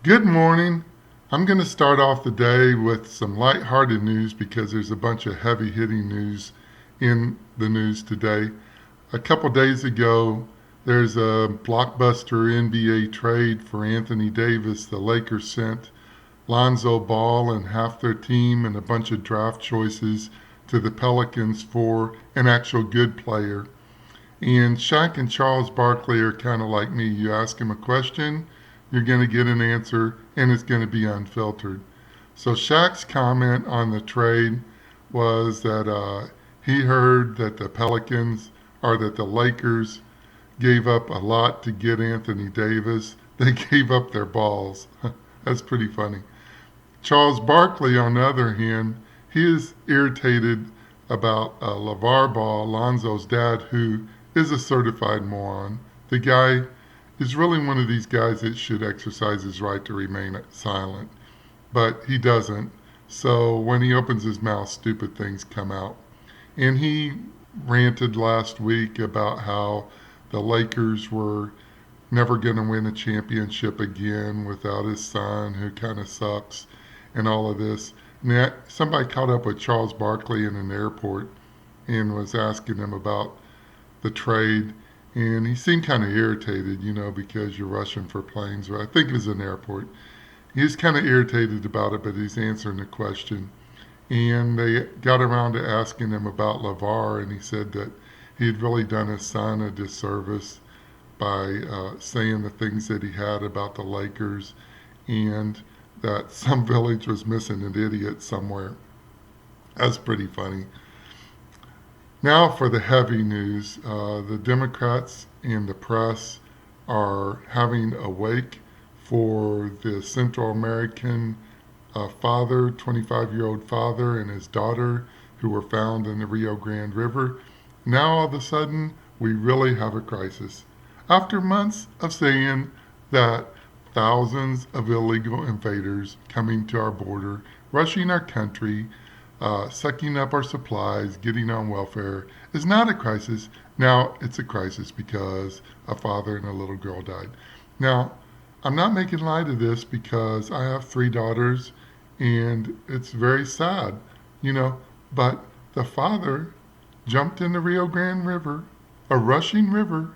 Good morning. I'm going to start off the day with some lighthearted news because there's a bunch of heavy hitting news in the news today. A couple days ago, there's a blockbuster NBA trade for Anthony Davis. The Lakers sent Lonzo Ball and half their team and a bunch of draft choices to the Pelicans for an actual good player. And Shaq and Charles Barkley are kind of like me. You ask them a question, you're going to get an answer, and it's going to be unfiltered. So Shaq's comment on the trade was that he heard that the Pelicans or that the Lakers gave up a lot to get Anthony Davis. They gave up their balls. That's pretty funny. Charles Barkley, on the other hand, he is irritated about LeVar Ball, Lonzo's dad, who is a certified moron. The guy is really one of these guys that should exercise his right to remain silent, but he doesn't. So when he opens his mouth, stupid things come out. And he ranted last week about how the Lakers were never going to win a championship again without his son, who kind of sucks, and all of this. And somebody caught up with Charles Barkley in an airport and was asking him about the trade. And he seemed kind of irritated, because you're rushing for planes. Or I think it was an airport. He was kind of irritated about it, but he's answering the question. And they got around to asking him about LeVar, and he said that he had really done his son a disservice by saying the things that he had about the Lakers, and that some village was missing an idiot somewhere. That's pretty funny. Now for the heavy news. The Democrats and the press are having a wake for the Central American father, 25-year-old father, and his daughter who were found in the Rio Grande River. Now all of a sudden, we really have a crisis. After months of saying that thousands of illegal invaders coming to our border, rushing our country, sucking up our supplies, getting on welfare is not a crisis. Now it's a crisis because a father and a little girl died. Now, I'm not making light of this because I have three daughters and it's very sad, you know, but the father jumped in the Rio Grande River, a rushing river,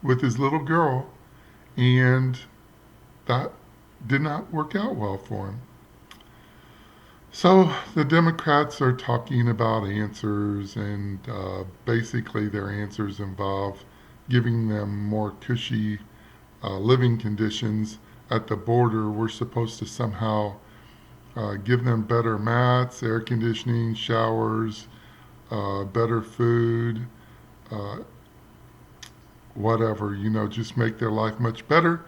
with his little girl, and that did not work out well for him. So the Democrats are talking about answers, and basically their answers involve giving them more cushy living conditions at the border. We're supposed to somehow give them better mats, air conditioning, showers, better food, uh, whatever, just make their life much better.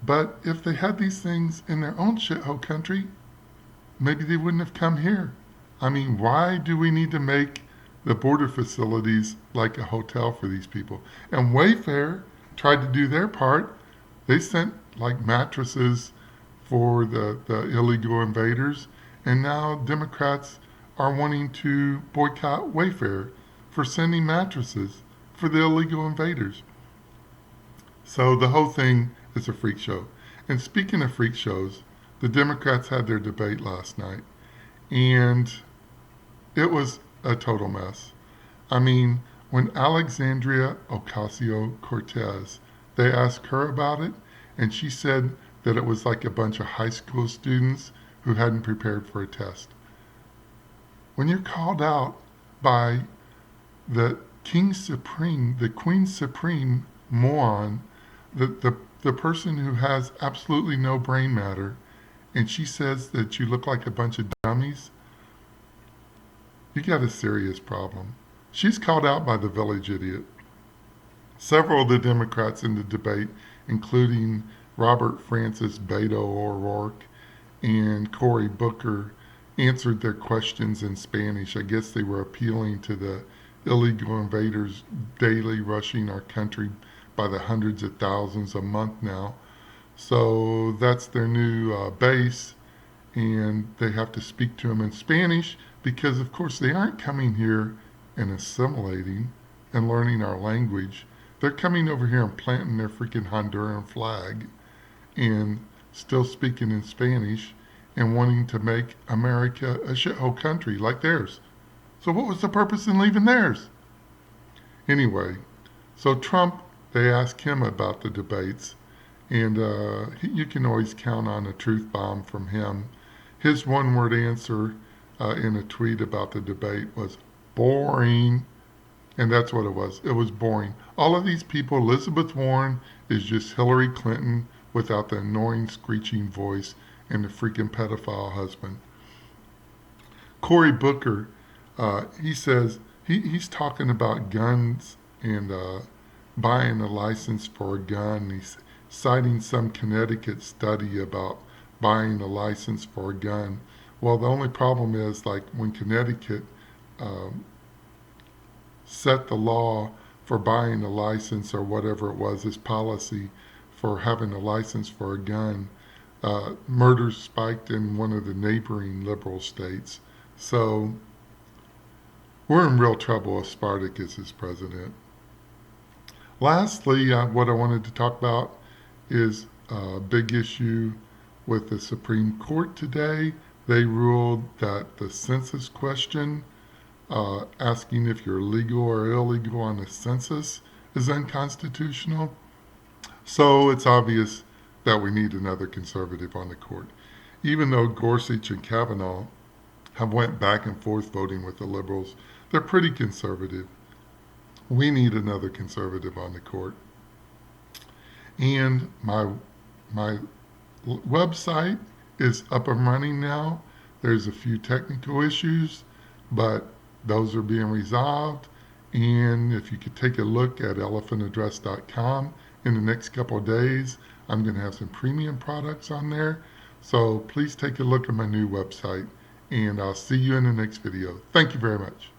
But if they had these things in their own shithole country, maybe they wouldn't have come here. I mean, why do we need to make the border facilities like a hotel for these people? And Wayfair tried to do their part. They sent like mattresses for the illegal invaders, and now Democrats are wanting to boycott Wayfair for sending mattresses for the illegal invaders. So the whole thing is a freak show. And speaking of freak shows, the Democrats had their debate last night, and it was a total mess. I mean, when Alexandria Ocasio Cortez, they asked her about it, and she said that it was like a bunch of high school students who hadn't prepared for a test. When you're called out by the King Supreme, the Queen Supreme moron, the person who has absolutely no brain matter, and she says that you look like a bunch of dummies, you got a serious problem. She's called out by the village idiot. Several of the Democrats in the debate, including Robert Francis Beto O'Rourke and Cory Booker, answered their questions in Spanish. I guess they were appealing to the illegal invaders daily rushing our country by the hundreds of thousands a month now. So that's their new base, and they have to speak to them in Spanish because, of course, they aren't coming here and assimilating and learning our language. They're coming over here and planting their freaking Honduran flag. And still speaking in Spanish and wanting to make America a shithole country like theirs. So what was the purpose in leaving theirs? Anyway, so Trump, they asked him about the debates, and you can always count on a truth bomb from him. His one-word answer in a tweet about the debate was boring. And that's what it was. It was boring. All of these people, Elizabeth Warren is just Hillary Clinton without the annoying screeching voice and the freaking pedophile husband. Cory Booker, he says he's talking about guns and buying a license for a gun. He's citing some Connecticut study about buying a license for a gun. Well, the only problem is, like, when Connecticut set the law for buying a license or whatever it was, this policy for having a license for a gun, murders spiked in one of the neighboring liberal states. So we're in real trouble if Spartacus is president. Lastly, what I wanted to talk about is a big issue with the Supreme Court today. They ruled that the census question, asking if you're legal or illegal on a census, is unconstitutional. So it's obvious that we need another conservative on the court. Even though Gorsuch and Kavanaugh have went back and forth voting with the liberals, they're pretty conservative. We need another conservative on the court. And my website is up and running now. There's a few technical issues, but those are being resolved. And if you could take a look at elephantaddress.com in the next couple of days, I'm going to have some premium products on there. So please take a look at my new website, and I'll see you in the next video. Thank you very much.